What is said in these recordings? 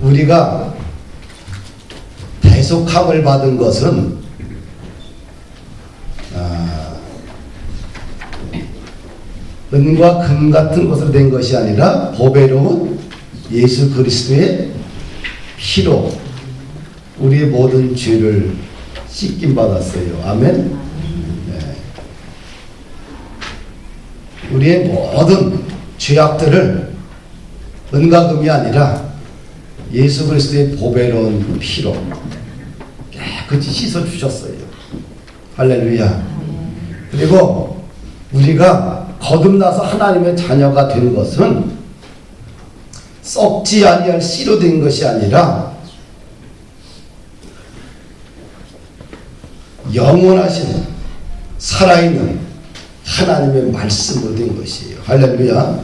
우리가 대속함을 받은 것은 은과 금 같은 것으로 된 것이 아니라 보배로운 예수 그리스도의 피로 우리의 모든 죄를 씻김 받았어요. 아멘. 네. 우리의 모든 죄악들을 은과 금이 아니라 예수 그리스도의 보배로운 피로 깨끗이 씻어 주셨어요. 할렐루야. 그리고 우리가 거듭나서 하나님의 자녀가 된 것은 썩지 아니할 씨로 된 것이 아니라 영원하신 살아있는 하나님의 말씀으로 된 것이에요. 할렐루야.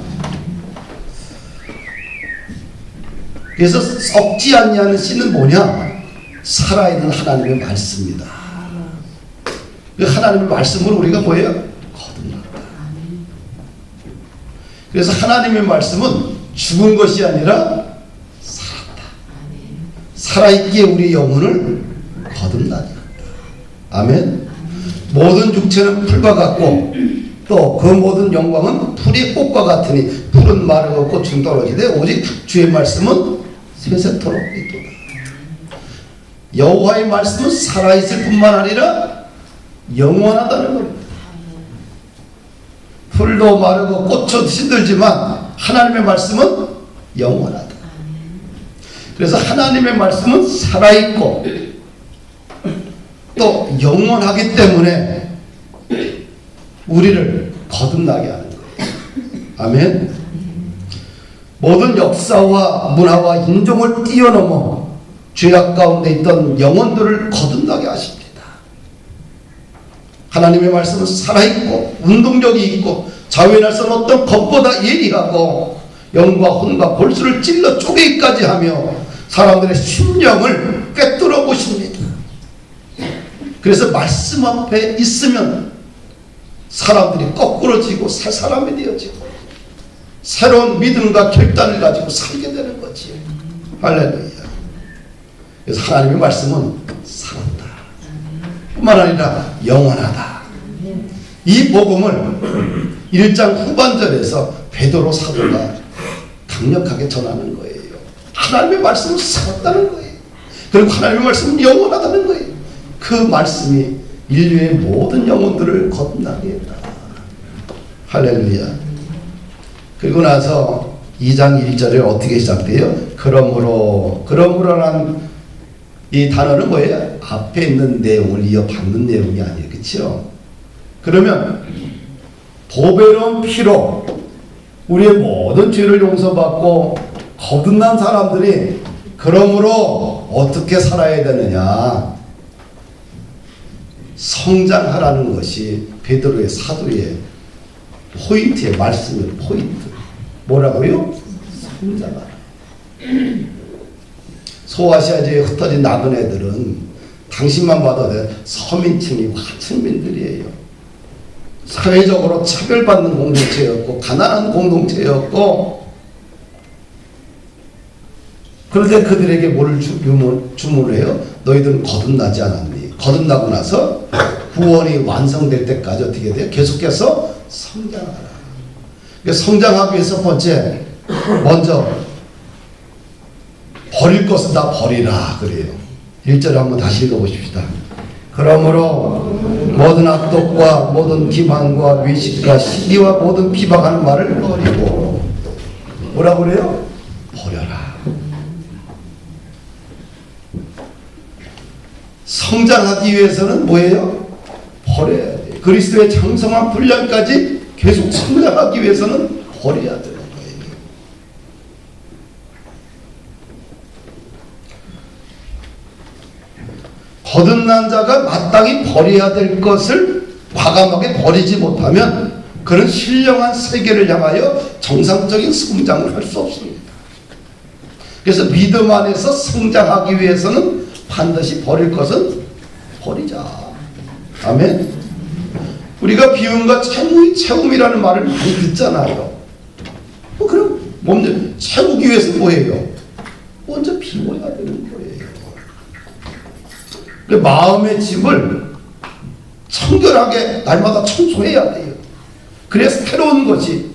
그래서 썩지 아니하는 씨는 뭐냐? 살아있는 하나님의 말씀입니다. 그 하나님의 말씀으로 우리가 뭐예요? 거듭났다. 그래서 하나님의 말씀은 죽은 것이 아니라 살았다. 살아있기에 우리 영혼을 거듭나게. 아멘. 모든 육체는 풀과 같고 또 그 모든 영광은 풀이 꽃과 같으니 풀은 마르고 꽃은 떨어지되 오직 주의 말씀은 세세토록 있도다. 여호와의 말씀은 살아있을 뿐만 아니라 영원하다는 겁니다. 풀도 마르고 꽃도 시들지만 하나님의 말씀은 영원하다. 그래서 하나님의 말씀은 살아있고 또 영원하기 때문에 우리를 거듭나게 하는 거예요. 아멘. 모든 역사와 문화와 인종을 뛰어넘어 죄악 가운데 있던 영혼들을 거듭나게 하십니다. 하나님의 말씀은 살아있고 운동력이 있고 자유의 날선 어떤 것보다 예리하고 영과 혼과 골수를 찔러 쪼개기까지 하며 사람들의 심령을 꿰뚫어 보십니다. 그래서 말씀 앞에 있으면 사람들이 거꾸러지고 새 사람이 되어지고 새로운 믿음과 결단을 가지고 살게 되는 거지. 할렐루야. 그래서 하나님의 말씀은 살았다 뿐만 아니라 영원하다. 이 복음을 1장 후반절에서 베드로 사도가 강력하게 전하는 거예요. 하나님의 말씀은 살았다는 거예요. 그리고 하나님의 말씀은 영원하다는 거예요. 그 말씀이 인류의 모든 영혼들을 거듭나게 했다. 할렐루야. 그리고 나서 2장 1절에 어떻게 시작돼요? 그러므로라는 이 단어는 뭐예요? 앞에 있는 내용을 이어받는 내용이 아니에요. 그렇죠? 그러면 보배로운 피로 우리의 모든 죄를 용서받고 거듭난 사람들이 그러므로 어떻게 살아야 되느냐? 성장하라는 것이 베드로의 사도의 포인트의 말씀의 포인트. 뭐라고요? 성장하라. 소아시아지에 흩어진 나그네들은 당신만 봐도 서민층이 하층민들이에요. 사회적으로 차별받는 공동체였고 가난한 공동체였고, 그런데 그들에게 뭐를 주문을 해요? 너희들은 거듭나지 않았니? 거듭나고 나서 구원이 완성될 때까지 어떻게 돼요? 계속해서 성장하라. 그러니까 성장하기 위해서 첫 번째, 먼저 버릴 것은 다 버리라 그래요. 1절을 한번 다시 읽어보십시다. 그러므로 모든 악독과 모든 기만과 위식과 시기와 모든 비방하는 말을 버리고, 뭐라고 그래요? 버려라. 성장하기 위해서는 뭐예요? 버려야 돼요. 그리스도의 장성한 분량까지 계속 성장하기 위해서는 버려야 되는 거예요. 거듭난 자가 마땅히 버려야 될 것을 과감하게 버리지 못하면 그런 신령한 세계를 향하여 정상적인 성장을 할 수 없습니다. 그래서 믿음 안에서 성장하기 위해서는 반드시 버릴 것은 버리자. 아멘. 우리가 비움과 채움이라는 말을 많이 듣잖아요. 그럼 몸을 채우기 위해서 뭐예요? 먼저 비워야 되는 거예요. 그 마음의 집을 청결하게 날마다 청소해야 돼요. 그래서 새로운 것이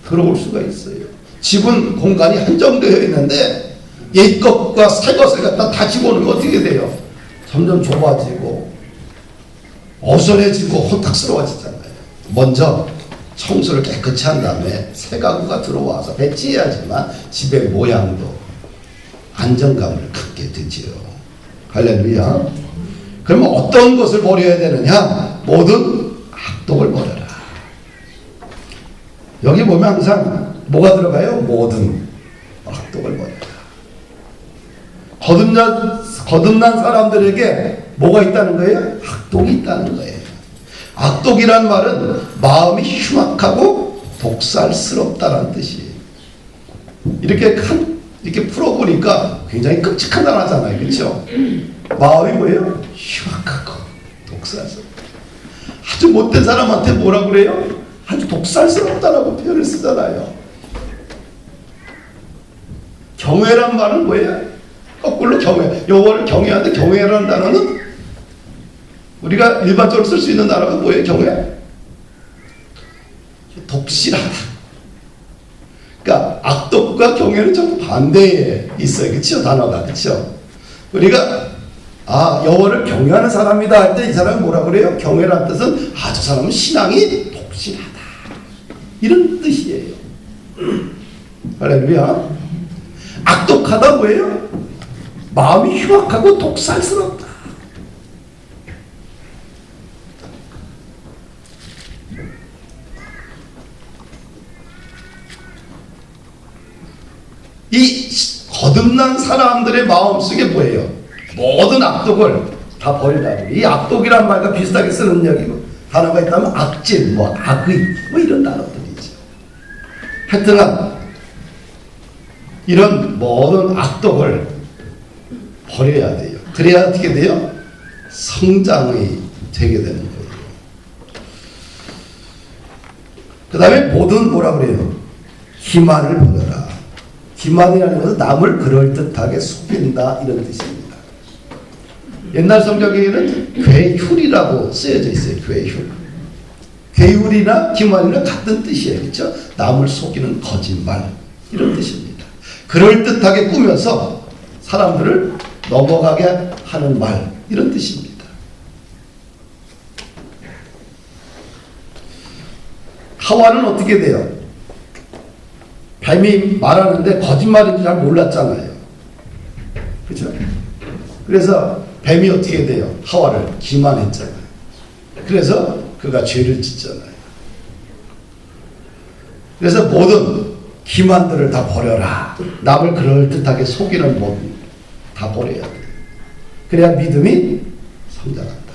들어올 수가 있어요. 집은 공간이 한정되어 있는데 옛 것과 새 것을 갖다 다 집어넣으면 어떻게 돼요? 점점 좁아지고 어선해지고 혼탁스러워지잖아요. 먼저 청소를 깨끗이 한 다음에 새 가구가 들어와서 배치해야지만 집의 모양도 안정감을 갖게 되지요. 할렐루야. 그러면 어떤 것을 버려야 되느냐? 모든 악독을 버려라. 여기 보면 항상 뭐가 들어가요? 모든 악독을 버려라. 거듭난 사람들에게 뭐가 있다는 거예요? 악독이 있다는 거예요. 악독이란 말은 마음이 흉악하고 독살스럽다는 뜻이에요. 이렇게 풀어보니까 굉장히 끔찍한 단어잖아요. 그렇죠? 마음이 뭐예요? 흉악하고 독살스럽다. 아주 못된 사람한테 뭐라 그래요? 아주 독살스럽다라고 표현을 쓰잖아요. 경외란 말은 뭐예요? 거꾸로 경외. 여호와를 경외하는데 경외라는 단어는 우리가 일반적으로 쓸 수 있는 단어가 뭐예요? 경외? 독실하다. 그러니까 악독과 경외는 좀 반대에 있어요. 그렇죠? 단어가. 그렇죠? 우리가 여호와를 경외하는 사람이다 할 때 이 사람은 뭐라 그래요? 경외라는 뜻은 저 사람은 신앙이 독실하다. 이런 뜻이에요. 할렐루야. 악독하다 뭐예요? 마음이 흉악하고 독살스럽다. 이 거듭난 사람들의 마음속에 뭐예요? 모든 악독을 다 버리라. 이 악독이란 말과 비슷하게 쓰는 여기고 단어가 있다면 악질, 악의, 이런 단어들이죠. 하여튼 이런 모든 악독을 버려야 돼요. 그래야 어떻게 돼요? 성장이 되게 되는 거예요. 그 다음에 모든 뭐라 그래요? 기만을 버려라. 기만이라는 것은 남을 그럴듯하게 속인다 이런 뜻입니다. 옛날 성경에는 괴휼이라고 쓰여져 있어요. 괴휼. 괴휼이나 기만이나 같은 뜻이에요. 그렇죠? 남을 속이는 거짓말 이런 뜻입니다. 그럴듯하게 꾸며서 사람들을 넘어가게 하는 말 이런 뜻입니다. 하와는 어떻게 돼요? 뱀이 말하는데 거짓말인지 잘 몰랐잖아요. 그렇죠? 그래서 뱀이 어떻게 돼요? 하와를 기만했잖아요. 그래서 그가 죄를 짓잖아요. 그래서 모든 기만들을 다 버려라. 남을 그럴듯하게 속이는 모든 다 버려야 돼. 그래야 믿음이 성장한다.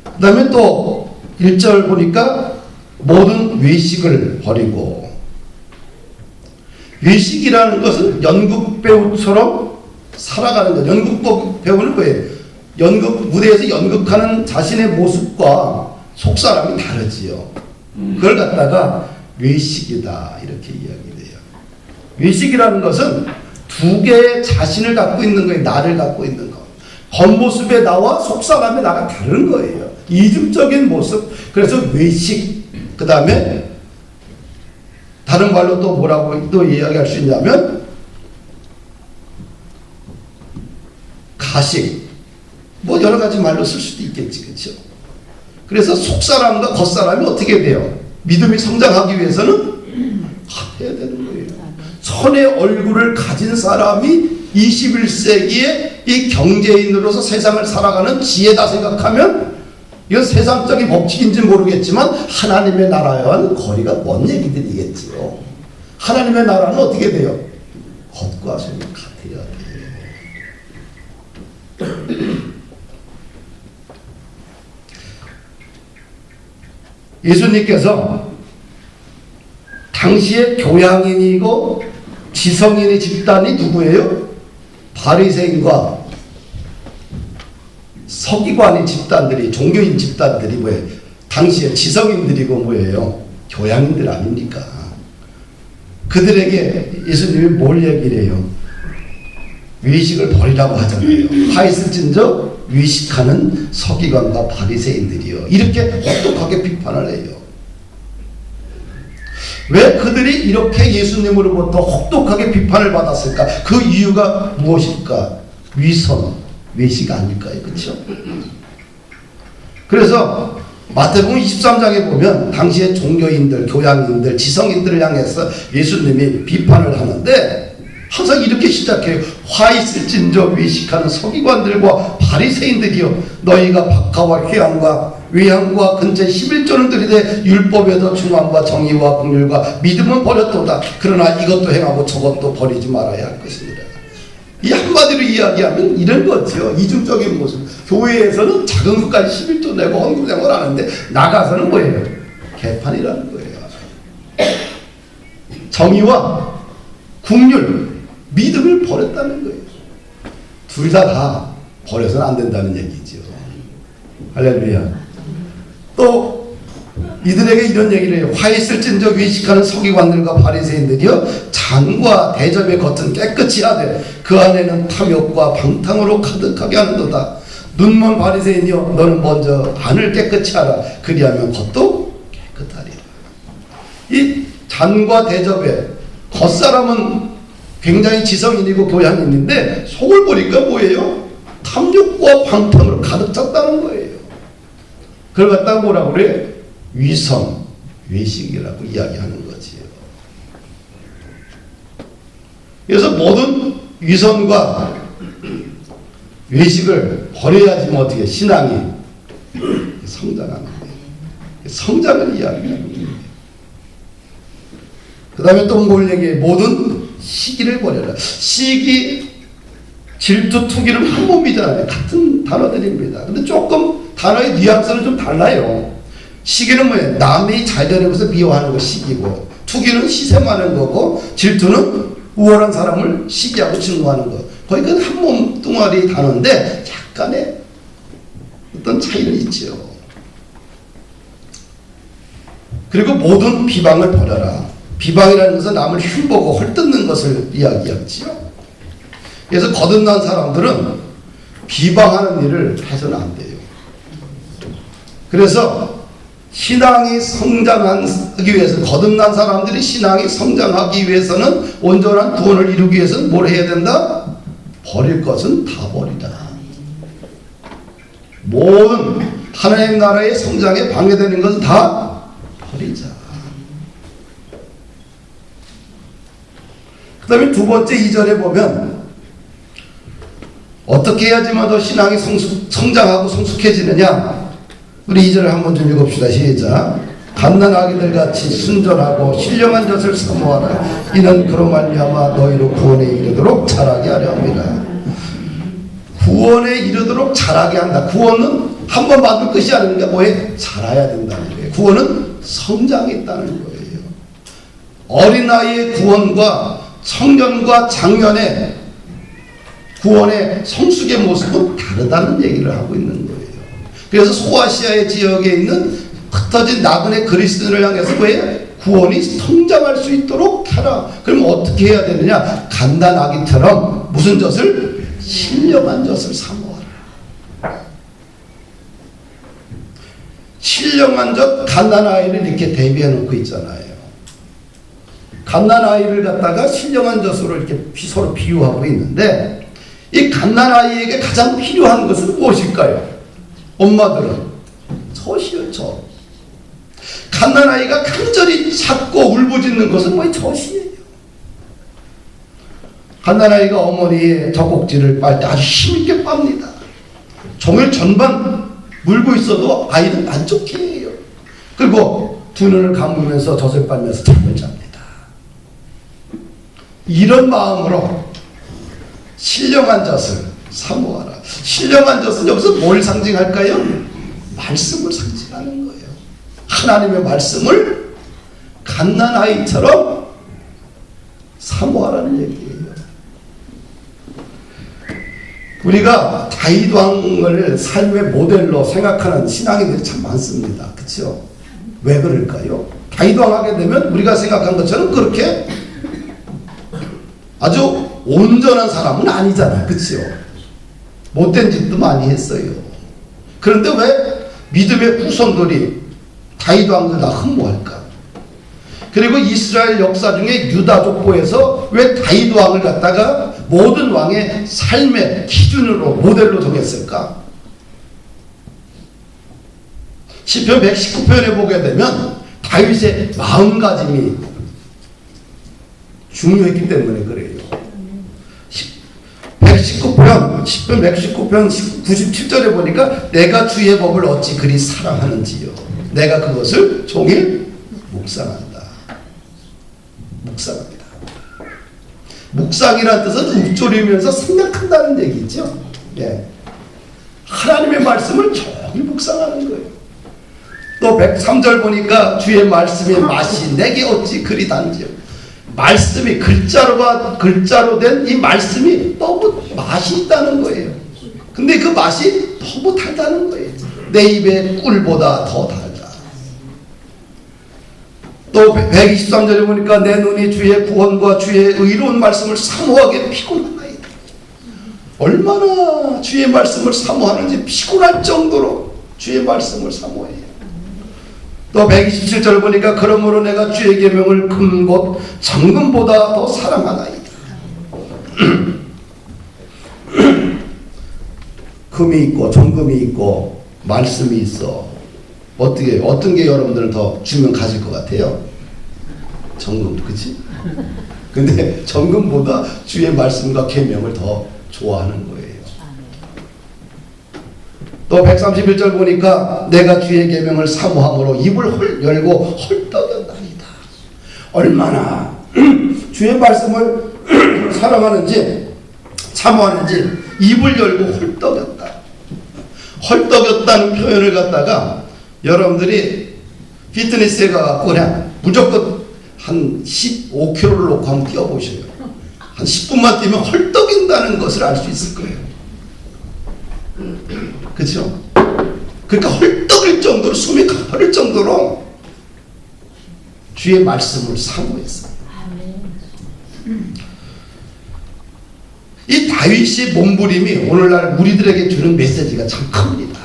그 다음에 또 1절 보니까 모든 외식을 버리고, 외식이라는 것은 연극 배우처럼 살아가는 것. 연극 배우는 거예요. 연극 무대에서 연극하는 자신의 모습과 속사람이 다르지요. 그걸 갖다가 외식이다 이렇게 이야기돼요. 외식이라는 것은 두 개의 자신을 갖고 있는 거예요. 나를 갖고 있는 거. 겉모습의 나와 속사람의 나가 다른 거예요. 이중적인 모습. 그래서 외식. 그 다음에 다른 말로 또 뭐라고 또 이야기할 수 있냐면 가식. 여러 가지 말로 쓸 수도 있겠지. 그렇죠? 그래서 속사람과 겉사람이 어떻게 돼요? 믿음이 성장하기 위해서는 해야 되는 거예요. 선의 얼굴을 가진 사람이 21세기에 이 경제인으로서 세상을 살아가는 지혜다 생각하면 이건 세상적인 법칙인지 모르겠지만 하나님의 나라와는 거리가 먼 얘기들이겠지요. 하나님의 나라는 어떻게 돼요? 겉과 속이 같아야 돼요. 예수님께서 당시의 교양인이고 지성인의 집단이 누구예요? 바리새인과 서기관의 집단들이, 종교인 집단들이 뭐예요? 당시의 지성인들이고 뭐예요? 교양인들 아닙니까? 그들에게 예수님이 뭘 얘기를 해요? 외식을 버리라고 하잖아요. 화 있을진저 외식하는 서기관과 바리새인들이요. 이렇게 혹독하게 비판을 해요. 왜 그들이 이렇게 예수님으로부터 혹독하게 비판을 받았을까? 그 이유가 무엇일까? 위선, 외식 아닐까요? 그렇죠? 그래서 마태복음 23장에 보면 당시의 종교인들, 교양인들, 지성인들을 향해서 예수님이 비판을 하는데 항상 이렇게 시작해요. 화 있을진저 외식하는 서기관들과 바리새인들이여, 너희가 박하와 휴양과 외양과 근처 11조를 들이되 율법에도 중함과 정의와 긍휼과 믿음은 버렸도다. 그러나 이것도 행하고 저것도 버리지 말아야 할 것입니다. 이 한마디로 이야기하면 이런 거죠. 이중적인 모습. 교회에서는 작은 것까지 11조 내고 헌금생활 하는데 나가서는 뭐예요? 개판이라는 거예요. 정의와 긍휼, 믿음을 버렸다는 거예요. 둘 다 버려서는 안 된다는 얘기죠. 할렐루야. 또 이들에게 이런 얘기를 해요. 화 있을진저 외식하는 서기관들과 바리새인들이여, 잔과 대접의 겉은 깨끗이 하되 그 안에는 탐욕과 방탕으로 가득하게 하는도다. 눈먼 바리새인이여, 너는 먼저 안을 깨끗이 하라. 그리하면 겉도 깨끗하리라. 이 잔과 대접의 겉사람은 굉장히 지성인이고 교양인인데 속을 보니까 뭐예요? 탐욕과 방탕으로 가득 찼다는 거예요. 그걸 갖다가 뭐라고 그래? 위선, 외식이라고 이야기하는 거지요. 그래서 모든 위선과 외식을 버려야지 뭐 어떻게 신앙이 성장하는 거예요. 성장을 이야기하는 거예요. 그 다음에 또 뭘 얘기해? 모든 시기를 버려라. 시기, 질투, 투기는 한 몸이잖아요. 같은 단어들입니다. 근데 조금 단어의 뉘앙스는 좀 달라요. 시기는 뭐예요? 남이 잘 되는 것을 미워하는 거 시기고, 투기는 시샘하는 거고, 질투는 우월한 사람을 시기하고 증오하는 거. 거의 그 한 몸뚱아리 단어인데 약간의 어떤 차이는 있죠. 그리고 모든 비방을 버려라. 비방이라는 것은 남을 흉보고 헐뜯는 것을 이야기하지요. 그래서 거듭난 사람들은 비방하는 일을 해서는 안 돼요. 그래서 신앙이 성장하기 위해서, 거듭난 사람들이 신앙이 성장하기 위해서는, 온전한 구원을 이루기 위해서는 뭘 해야 된다? 버릴 것은 다 버리라. 모든 하나님 나라의 성장에 방해되는 것은 다 버리자. 그 다음에 두 번째 2절에 보면 어떻게 해야지만 더 신앙이 성장하고 성숙해지느냐? 우리 2절을 한번 좀 읽읍시다. 시작. 갓난아기들 같이 순전하고 신령한 젖을 사모하라. 이는 그로 말미암아 너희로 구원에 이르도록 자라게 하려 합니다. 구원에 이르도록 자라게 한다. 구원은 한 번 받을 것이 아니니까 뭐에 자라야 된다는 거예요. 구원은 성장이 있다는 거예요. 어린아이의 구원과 청년과 장년의 구원의 성숙의 모습은 다르다는 얘기를 하고 있는 거예요. 그래서 소아시아의 지역에 있는 흩어진 나그네 그리스도인을 향해서 왜 구원이 성장할 수 있도록 하라. 그럼 어떻게 해야 되느냐? 갓난아기처럼 무슨 젖을? 신령한 젖을 사모하라. 신령한 젖, 갓난아이를 이렇게 대비해 놓고 있잖아요. 갓난아이를 갖다가 신령한 젖으로 이렇게 서로 비유하고 있는데, 이 갓난아이에게 가장 필요한 것은 무엇일까요? 엄마들은 젖이요, 젖. 갓난아이가 간절히 찾고 울부짖는 것은 뭐예요? 젖이에요. 갓난아이가 어머니의 젖꼭지를 빨 때 아주 힘있게 빱니다. 종일 전반 물고 있어도 아이는 안 좋게 해요. 그리고 두 눈을 감으면서 젖을 빨면서 잠을 잡니다. 이런 마음으로 신령한 젖을 사모하라. 신령한 젖은 여기서 뭘 상징할까요? 말씀을 상징하는 거예요. 하나님의 말씀을 갓난아이처럼 사모하라는 얘기예요. 우리가 다윗 왕을 삶의 모델로 생각하는 신앙인들이 참 많습니다. 그렇죠? 왜 그럴까요? 다윗 왕 하게 되면 우리가 생각한 것처럼 그렇게 아주 온전한 사람은 아니잖아요. 그치요? 못된 짓도 많이 했어요. 그런데 왜 믿음의 후손들이 다윗 왕을 다 흠모할까? 그리고 이스라엘 역사 중에 유다 족보에서 왜 다윗 왕을 갖다가 모든 왕의 삶의 기준으로 모델로 정했을까? 시편 119편에 보게 되면 다윗의 마음가짐이 중요했기 때문에 그래요. 119편, 시편 119편 97절에 보니까 내가 주의 법을 어찌 그리 사랑하는지요. 내가 그것을 종일 묵상한다. 묵상합니다. 묵상이라는 뜻은 읊조리면서 생각한다는 얘기죠. 예. 하나님의 말씀을 종일 묵상하는 거예요. 또 103절 보니까 주의 말씀의 맛이 내게 어찌 그리 단지요. 말씀이 글자로 된 이 말씀이 너무 맛이 있다는 거예요. 근데 그 맛이 너무 달다는 거예요. 내 입에 꿀보다 더 달다. 또 123절에 보니까 내 눈이 주의 구원과 주의 의로운 말씀을 사모하게 피곤하나이다. 얼마나 주의 말씀을 사모하는지 피곤할 정도로 주의 말씀을 사모해요. 또 127절 보니까 그러므로 내가 주의 계명을 금곧 정금보다 더 사랑하나이다. 금이 있고 정금이 있고 말씀이 있어. 어떤 게 여러분들은 더 주면 가질 것 같아요? 정금, 그치? 근데 정금보다 주의 말씀과 계명을 더 좋아하는 거예요. 또 131절 보니까 내가 주의 계명을 사모함으로 입을 열고 헐떡였나이다. 얼마나 주의 말씀을 사랑하는지 사모하는지 입을 열고 헐떡였다. 헐떡였다는 표현을 갖다가 여러분들이 피트니스에 가갖고 그냥 무조건 한 15km를 놓고 한번 뛰어보셔요. 한 10분만 뛰면 헐떡인다는 것을 알 수 있을 거예요. 그렇죠? 그러니까 헐떡일 정도로 숨이 가파를 정도로 주의 말씀을 사모했어요. 이 다윗의 몸부림이 오늘날 우리들에게 주는 메시지가 참 큽니다.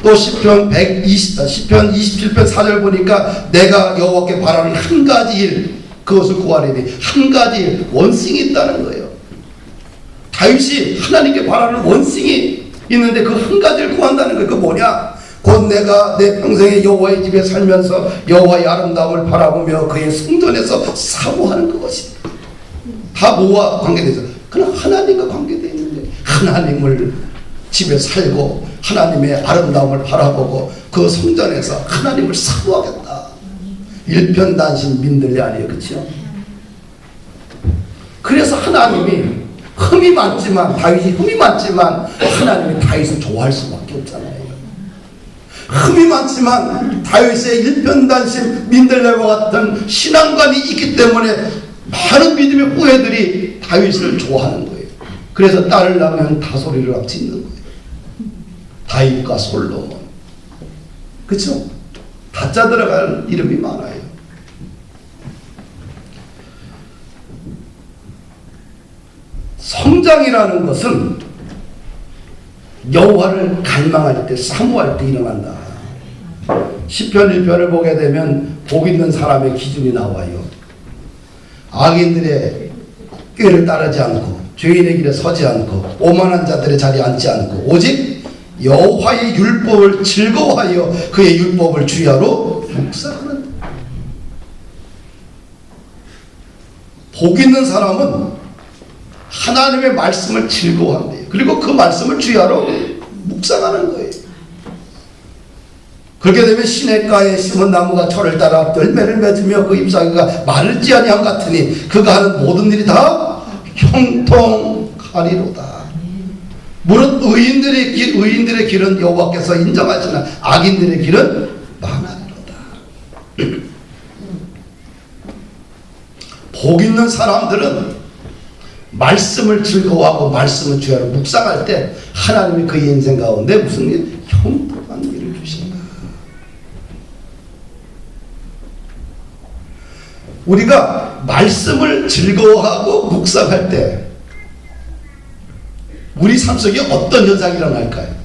또 시편 27편 4절 보니까 내가 여호와께 바라는 한 가지 일 그것을 구하리니 한 가지 일 원싱이 있다는 거예요. 다윗이 하나님께 바라는 원싱이 있는데 그 한 가지를 구한다는 거예요. 그 뭐냐? 곧 내가 내 평생에 여호와의 집에 살면서 여호와의 아름다움을 바라보며 그의 성전에서 사모하는 그것이다. 다 뭐와 관계되죠? 그냥 하나님과 관계되어 있는데 하나님을 집에 살고 하나님의 아름다움을 바라보고 그 성전에서 하나님을 사모하겠다. 일편단심 민들레 아니에요. 그렇죠? 그래서 하나님이 흠이 많지만 다윗이 흠이 많지만 하나님이 다윗을 좋아할 수밖에 없잖아요. 흠이 많지만 다윗의 일편단심 민들레와 같은 신앙관이 있기 때문에 많은 믿음의 후예들이 다윗을 좋아하는 거예요. 그래서 딸을 낳으면 다소리를 짓는 거예요. 다윗과 솔로몬. 그렇죠? 다짜 들어갈 이름이 많아요. 성장이라는 것은 여호와를 갈망할 때 사모할 때 일어난다. 시편 1편을 보게 되면 복 있는 사람의 기준이 나와요. 악인들의 꾀를 따르지 않고 죄인의 길에 서지 않고 오만한 자들의 자리에 앉지 않고 오직 여호와의 율법을 즐거워하여 그의 율법을 주야로 묵상하는. 복 있는 사람은 하나님의 말씀을 즐거워한대요. 그리고 그 말씀을 주야로 묵상하는 거예요. 그렇게 되면 시냇가에 심은 나무가 철을 따라 열매를 맺으며 그 잎사귀가 마르지 아니함 같으니 그가 하는 모든 일이 다 형통하리로다. 무릇 의인들의 길은 여호와께서 인정하시나 악인들의 길은 망하리로다. 복 있는 사람들은 말씀을 즐거워하고 말씀을 주야로 묵상할 때 하나님이 그의 인생 가운데 무슨 일? 형통한 일을 주신다. 우리가 말씀을 즐거워하고 묵상할 때 우리 삶 속에 어떤 현상이 일어날까요?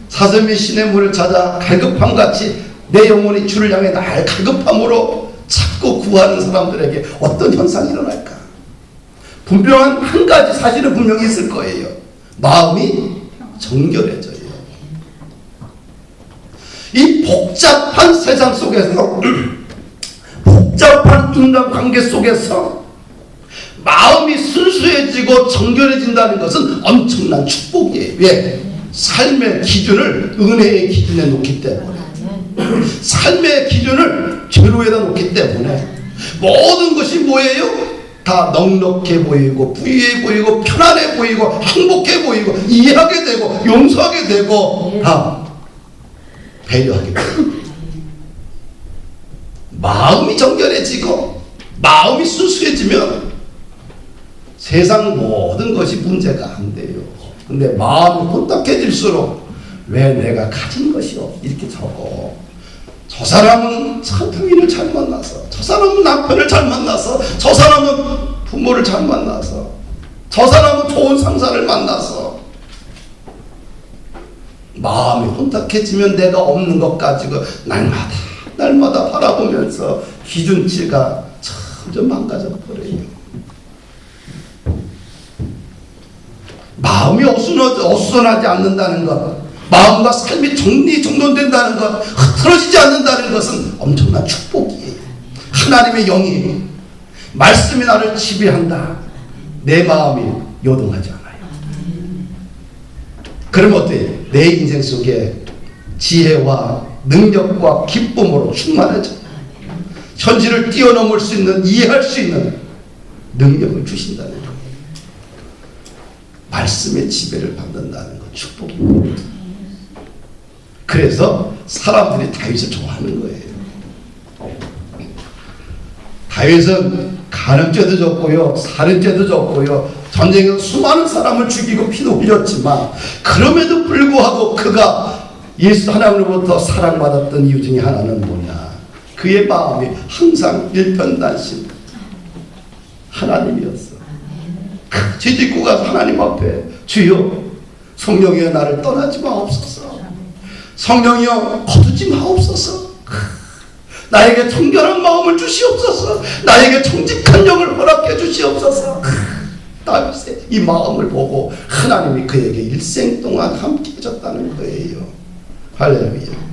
사슴이 신의 물을 찾아 갈급함같이 내 영혼이 주를 향해 날 갈급함으로 찾고 구하는 사람들에게 어떤 현상이 일어날까? 분명한 한 가지 사실은 분명히 있을 거예요. 마음이 정결해져요. 이 복잡한 세상 속에서 복잡한 인간관계 속에서 마음이 순수해지고 정결해진다는 것은 엄청난 축복이에요. 왜? 삶의 기준을 은혜의 기준에 놓기 때문에, 삶의 기준을 죄로에다 놓기 때문에 모든 것이 뭐예요? 다 넉넉해 보이고 부유해 보이고 편안해 보이고 행복해 보이고 이해하게 되고 용서하게 되고 다 배려하게 되고, 마음이 정결해지고 마음이 순수해지면 세상 모든 것이 문제가 안 돼요. 근데 마음이 혼탁해질수록 왜 내가 가진 것이 이렇게 적어? 저 사람은 참 부인을 잘 만나서, 저 사람은 남편을 잘 만나서, 저 사람은 부모를 잘 만나서, 저 사람은 좋은 상사를 만나서. 마음이 혼탁해지면 내가 없는 것 가지고 날마다 바라보면서 기준치가 점점 망가져 버려요. 마음이 어수선하지 않는다는 것, 마음과 삶이 정리정돈된다는 것, 흐트러지지 않는다는 것은 엄청난 축복이에요. 하나님의 영이 말씀이 나를 지배한다. 내 마음이 요동하지 않아요. 그러면 어때요? 내 인생 속에 지혜와 능력과 기쁨으로 충만해져요. 현실을 뛰어넘을 수 있는, 이해할 수 있는 능력을 주신다는 거예요. 말씀의 지배를 받는다는 것, 축복입니다. 그래서 사람들이 다윗을 좋아하는 거예요. 다윗은 간음죄도 졌고요, 살인죄도 졌고요, 전쟁에서 수많은 사람을 죽이고 피도 흘렸지만 그럼에도 불구하고 그가 예수 하나님으로부터 사랑받았던 이유 중에 하나는 뭐냐? 그의 마음이 항상 일편단심 하나님이었어. 뒤집고 가서 하나님 앞에, 주여 성령이여 나를 떠나지 마옵소서, 성령이여 거두지 마옵소서, 나에게 정결한 마음을 주시옵소서, 나에게 정직한 영을 허락해 주시옵소서. 다윗의 이 마음을 보고 하나님이 그에게 일생 동안 함께 해줬다는 거예요. 할렐루야.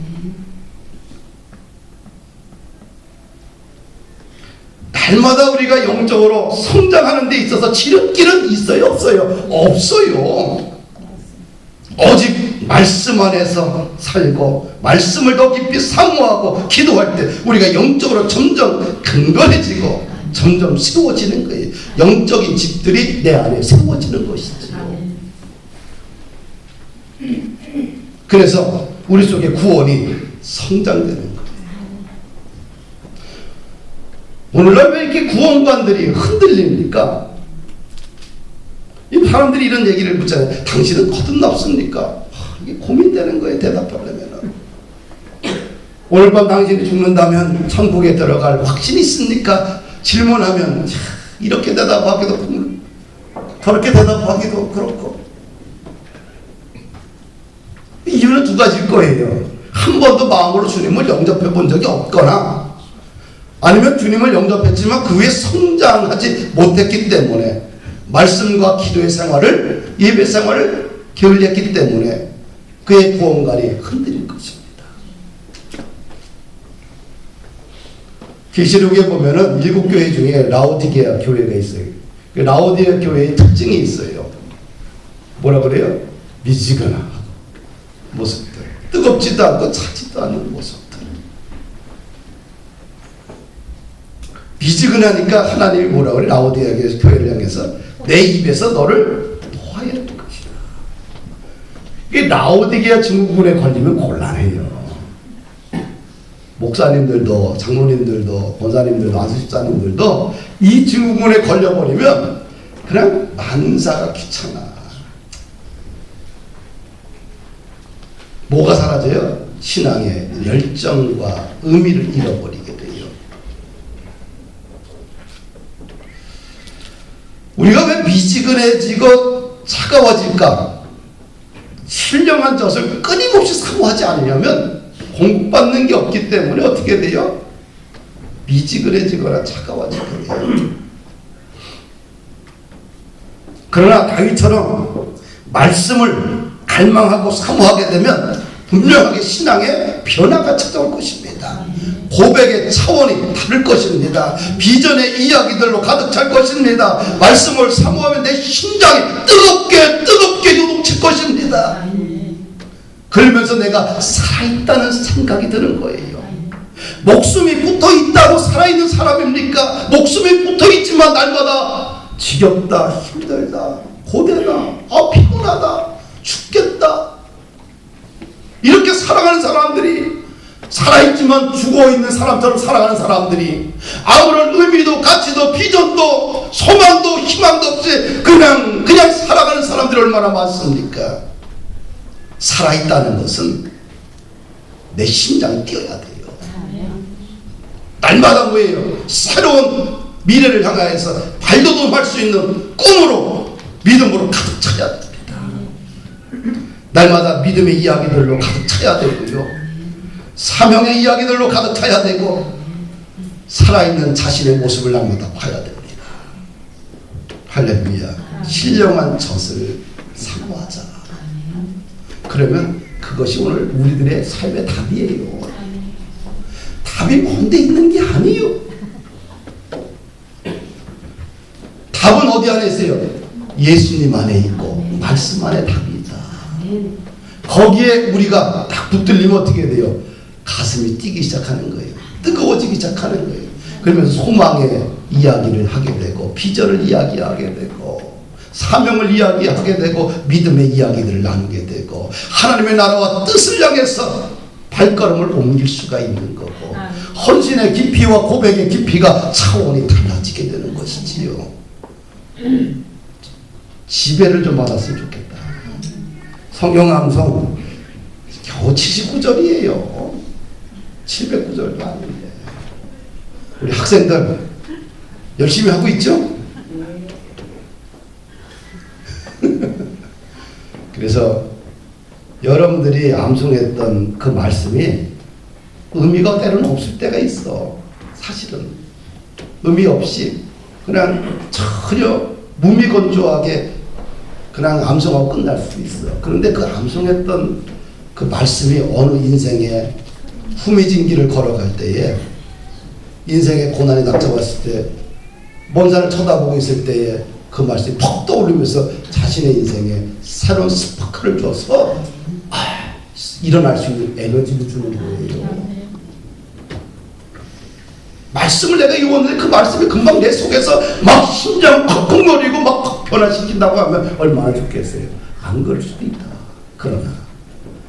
날마다 우리가 영적으로 성장하는 데 있어서 지름길은 있어요, 없어요? 없어요. 오직 말씀 안에서 살고 말씀을 더 깊이 사모하고 기도할 때 우리가 영적으로 점점 근거해지고 점점 세워지는 거예요. 영적인 집들이 내 안에 세워지는 것이죠. 그래서 우리 속에 구원이 성장되는 거예요. 오늘날 왜 이렇게 구원관들이 흔들립니까? 이 사람들이 이런 얘기를 묻잖아요. 당신은 거듭났습니까? 이게 고민되는 거예요, 대답하려면. 오늘 밤 당신이 죽는다면 천국에 들어갈 확신이 있습니까? 질문하면 이렇게 대답하기도 저렇게 대답하기도 그렇고. 이유는 두 가지일 거예요. 한 번도 마음으로 주님을 영접해 본 적이 없거나, 아니면 주님을 영접했지만 그 후에 성장하지 못했기 때문에, 말씀과 기도의 생활을, 예배 생활을 게을리했기 때문에 그의 구원관이 흔들릴 것입니다. 계시록에 보면은 7교회 중에 라오디게아 교회가 있어요. 그 라오디게아 교회의 특징이 있어요. 뭐라 그래요? 미지근한 모습들, 뜨겁지도 않고 차지도 않는 모습들. 미지근하니까 하나님이 뭐라 그래? 라오디게아 교회를 향해서 내 입에서 너를 놓아야 할 것이다. 이게 라오디게아 증후군에 걸리면 곤란해요. 목사님들도, 장로님들도, 권사님들도, 안수집사님들도 이 증후군에 걸려버리면 그냥 만사가 귀찮아. 뭐가 사라져요? 신앙의 열정과 의미를 잃어버리게 돼요. 우리가 왜 미지근해지고 차가워질까? 신령한 젖을 끊임없이 사모하지 않으려면 공급받는 게 없기 때문에 어떻게 돼요? 미지근해지거나 차가워지게 돼요. 그러나 다윗처럼 말씀을 갈망하고 사모하게 되면 분명하게 신앙의 변화가 찾아올 것입니다. 고백의 차원이 다를 것입니다. 비전의 이야기들로 가득 찰 것입니다. 말씀을 사모하면 내 심장이 뜨겁게 요동칠 것입니다. 그러면서 내가 살아있다는 생각이 드는 거예요. 목숨이 붙어있다고 살아있는 사람입니까? 목숨이 붙어있지만 날마다 지겹다, 힘들다, 고되다, 피곤하다, 죽겠다, 이렇게 살아가는 사람들이, 살아있지만 죽어있는 사람처럼 살아가는 사람들이 아무런 의미도 가치도 비전도 소망도 희망도 없이 그냥 살아가는 사람들이 얼마나 많습니까? 살아있다는 것은 내 심장이 뛰어야 돼요. 날마다 뭐예요? 새로운 미래를 향하여서 발돋움할 수 있는 꿈으로, 믿음으로 가득 차야 됩니다. 날마다 믿음의 이야기들로 가득 차야 되고요, 사명의 이야기들로 가득 차야 되고, 살아있는 자신의 모습을 날마다 봐야 됩니다. 할렐루야. 신령한 젖을 사모하자. 그러면 그것이 오늘 우리들의 삶의 답이에요. 답이 먼데 있는 게 아니에요. 답은 어디 안에 있어요? 예수님 안에 있고 말씀 안에 답이 있다. 거기에 우리가 딱 붙들리면 어떻게 돼요? 가슴이 뛰기 시작하는 거예요. 뜨거워지기 시작하는 거예요. 그러면서 소망의 이야기를 하게 되고, 비전을 이야기하게 되고, 사명을 이야기하게 되고, 믿음의 이야기들을 나누게 되고, 하나님의 나라와 뜻을 향해서 발걸음을 옮길 수가 있는 거고, 헌신의 깊이와 고백의 깊이가 차원이 달라지게 되는 것이지요. 지배를 좀 받았으면 좋겠다. 성경 암송 겨우 79절이에요. 709절도 아닌데. 우리 학생들 열심히 하고 있죠? 그래서 여러분들이 암송했던 그 말씀이 의미가 때로는 없을 때가 있어. 사실은 의미 없이 그냥 전혀 무미건조하게 그냥 암송하고 끝날 수 있어. 그런데 그 암송했던 그 말씀이 어느 인생의 후미진 길을 걸어갈 때에, 인생의 고난이 닥쳐왔을 때, 먼 산을 쳐다보고 있을 때에 그 말씀이 퍽 떠오르면서 자신의 인생에 새로운 스파크를 줘서 일어날 수 있는 에너지를 주는 거예요. 말씀을 내가 읽었는데 그 말씀이 금방 내 속에서 막 심장 쿵쿵거리고 막 변화시킨다고 하면 얼마나 좋겠어요. 안 그럴 수도 있다. 그러나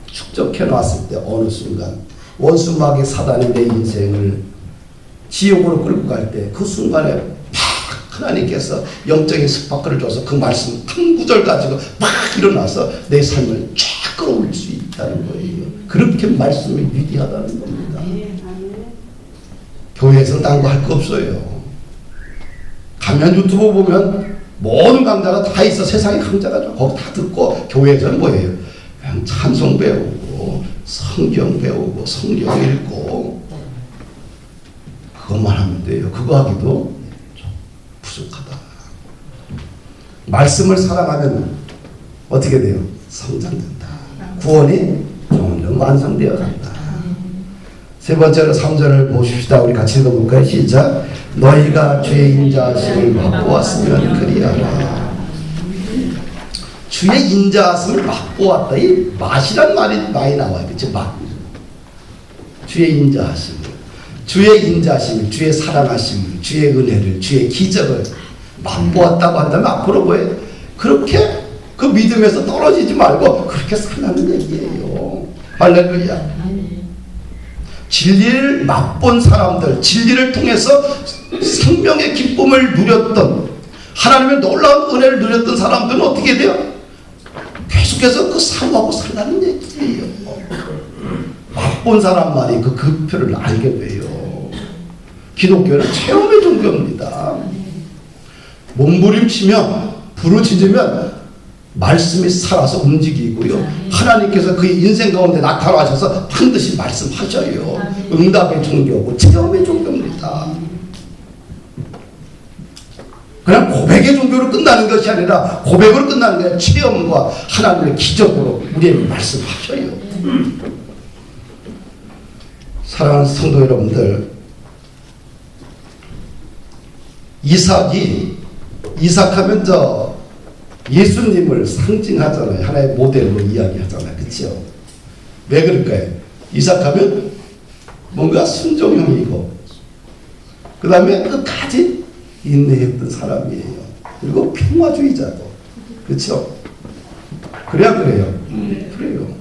축적해 놨을 때 어느 순간 원수마귀 사단이 내 인생을 지옥으로 끌고 갈 때 그 순간에 막 하나님께서 영적인 스파크를 줘서 그 말씀 한 구절 가지고 막 일어나서 내 삶을 쫙 끌어올릴 수 있다는 거예요. 그렇게 말씀이 위대하다는 겁니다. 교회에서 딴 거 할 거 없어요. 가면 유튜브 보면 모든 강좌가 다 있어. 세상에 강좌가 좀 거기 다 듣고, 교회에서는 뭐예요? 그냥 찬송 배우고 성경 배우고 성경 읽고 그것만 하면 돼요. 그거 하기도 좀 부족하다. 말씀을 사랑하면 어떻게 돼요? 성장된다. 구원이 점점 완성되어 간다. 세 번째로 3절을 보십시다. 우리 같이 읽어볼까요? 시작. 너희가 주의 인자하심을 맛보았으면 그리하라. 주의 인자하심을 맛보았다. 이 맛이란 말이 많이 나와요. 그치? 맛. 주의 인자하심을, 주의 인자하심을, 주의 사랑하심을, 주의 은혜를, 주의 기적을 맛보았다고 한다면 앞으로 뭐예요? 그렇게 그 믿음에서 떨어지지 말고 그렇게 살라는 얘기예요. 할렐루야. 진리를 맛본 사람들, 진리를 통해서 생명의 기쁨을 누렸던, 하나님의 놀라운 은혜를 누렸던 사람들은 어떻게 돼요? 계속해서 그 사모하고 살라는 얘기예요. 맛본 사람만이 그 표를 알게 돼요. 기독교는 체험의 종교입니다. 몸부림치면 부르짖으면 말씀이 살아서 움직이고요. 하나님께서 그의 인생 가운데 나타나셔서 반드시 말씀하셔요. 응답의 종교고 체험의 종교입니다. 그냥 고백의 종교로 끝나는 것이 아니라 고백으로 끝나는 게 아니라 체험과 하나님의 기적으로 우리에게 말씀하셔요. 사랑하는 성도 여러분들, 이삭하면 예수님을 상징하잖아요. 하나의 모델로 이야기하잖아요. 그렇죠? 왜 그럴까요? 이삭하면 뭔가 순종형이고 그 다음에 끝까지 인내했던 사람이에요. 그리고 평화주의자고. 그렇죠? 그래야 그래요. 그래요.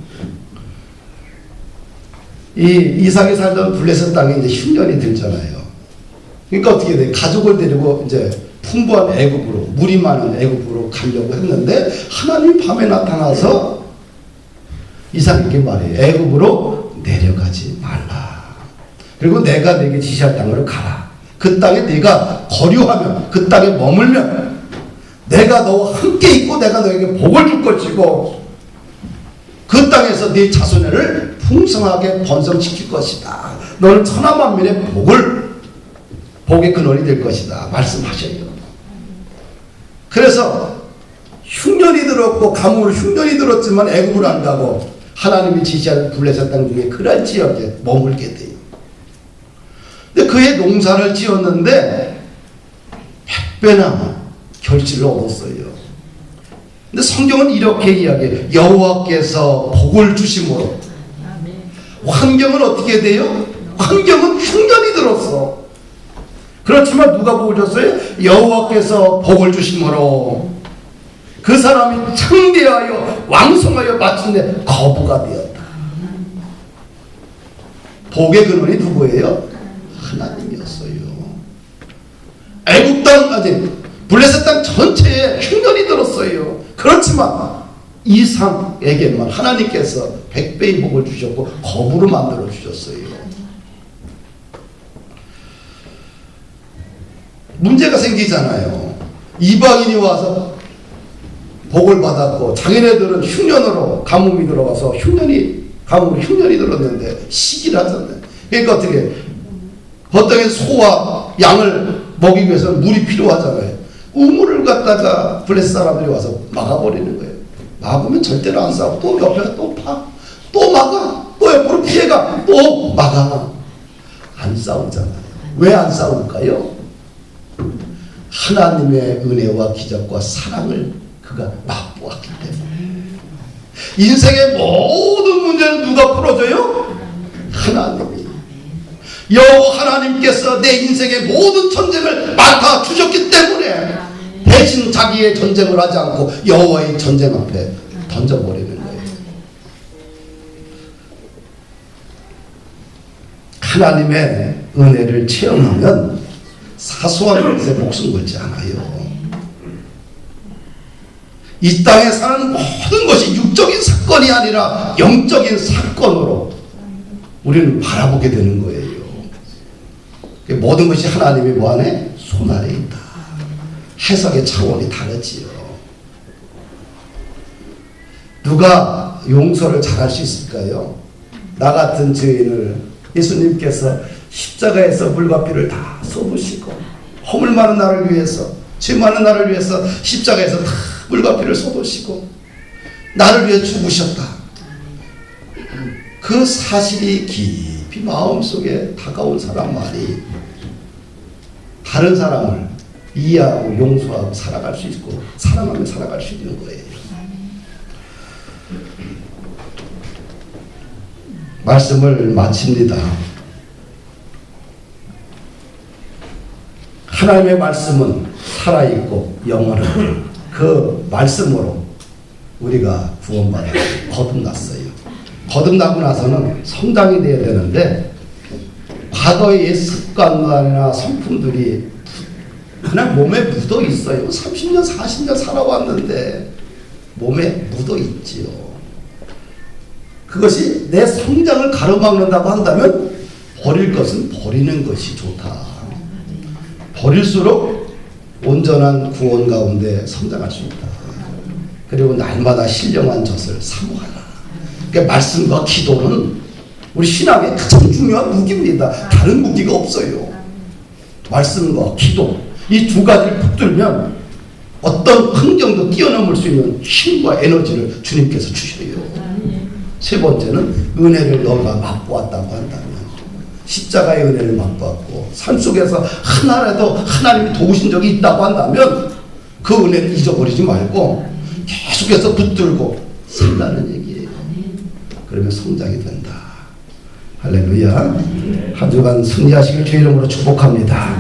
이 이삭이 살던 블레셋 땅에 이제 흉년이 들잖아요. 그러니까 어떻게 돼? 가족을 데리고 이제 풍부한 애굽으로, 물이 많은 애굽으로 가려고 했는데 하나님 밤에 나타나서 이삭에게 말해요. 애굽으로 내려가지 말라. 그리고 내가 네게 지시할 땅으로 가라. 그 땅에 네가 거류하면, 그 땅에 머물면 내가 너와 함께 있고 내가 너에게 복을 줄 것이고 그 땅에서 네 자손을 풍성하게 번성시킬 것이다. 너는 천하 만민의 복의 근원이 될 것이다. 말씀하셔요. 그래서 흉년이 들었고 가뭄으로 흉년이 들었지만 애굽으로 안 가고 하나님이 지시하는 블레셋 땅 중에 그런 지역에 머물게 돼요. 근데 그의 농사를 지었는데 100배나 결실을 얻었어요. 근데 성경은 이렇게 이야기해요. 여호와께서 복을 주심으로. 환경은 어떻게 돼요? 환경은 흉년이 들었어. 그렇지만 누가 복을 줬어요? 여호와께서 복을 주심으로 그 사람이 창대하여 왕성하여 마침내 거부가 되었다. 복의 근원이 누구예요? 하나님이었어요. 애굽 땅, 블레셋 땅 전체에 흉년이 들었어요. 그렇지만 이삭에게만 하나님께서 100배의 복을 주셨고 거부로 만들어 주셨어요. 문제가 생기잖아요. 이방인이 와서 복을 받았고 자기네들은 흉년으로 가뭄이 들어가서 가뭄으로 흉년이 들었는데 시기를 하잖아요. 그러니까 어떻게 어떤 소와 양을 먹이기 위해서는 물이 필요하잖아요. 우물을 갖다가 블레셋 사람들이 와서 막아버리는 거예요. 막으면 절대로 안 싸우고 또 옆에 또 파, 또 막아, 또 옆으로 피해가, 또 막아. 안 싸우잖아요. 왜 안 싸울까요? 하나님의 은혜와 기적과 사랑을 그가 맛보았기 때문에. 인생의 모든 문제는 누가 풀어줘요? 하나님이. 여호와 하나님께서 내 인생의 모든 전쟁을 맡아 주셨기 때문에 대신 자기의 전쟁을 하지 않고 여호와의 전쟁 앞에 던져버리는 거예요. 하나님의 은혜를 체험하면 사소한 것에 목숨 걸지 않아요. 이 땅에 사는 모든 것이 육적인 사건이 아니라 영적인 사건으로 우리는 바라보게 되는 거예요. 모든 것이 하나님의 뭐 안에? 손 아래 있다. 해석의 차원이 다르지요. 누가 용서를 잘할 수 있을까요? 나 같은 죄인을 예수님께서 십자가에서 물과 피를 다 쏟으시고 허물 많은 나를 위해서, 죄 많은 나를 위해서 십자가에서 다 물과 피를 쏟으시고 나를 위해 죽으셨다. 그 사실이 깊이 마음속에 다가온 사람만이 다른 사람을 이해하고 용서하고 살아갈 수 있고 사랑하며 살아갈 수 있는 거예요. 말씀을 마칩니다. 하나님의 말씀은 살아있고 영원한 그 말씀으로 우리가 구원받아 거듭났어요. 거듭나고 나서는 성장이 되어야 되는데 과거의 옛 습관이나 성품들이 그냥 몸에 묻어 있어요. 30년, 40년 살아왔는데 몸에 묻어 있지요. 그것이 내 성장을 가로막는다고 한다면 버릴 것은 버리는 것이 좋다. 버릴수록 온전한 구원 가운데 성장할 수 있다. 그리고 날마다 신령한 젖을 사모하라. 그러니까 말씀과 기도는 우리 신앙의 가장 중요한 무기입니다. 다른 무기가 없어요. 말씀과 기도 이 두 가지를 붙들면 어떤 환경도 뛰어넘을 수 있는 힘과 에너지를 주님께서 주셔요. 세 번째는 은혜를 너가 맛보았다고 한다면, 십자가의 은혜를 맛보았고 산속에서 하나라도 하나님이 도우신 적이 있다고 한다면 그 은혜를 잊어버리지 말고 계속해서 붙들고 산다는 얘기예요. 그러면 성장이 된다. 할렐루야. 한 주간 승리하시길 주의 이름으로 축복합니다.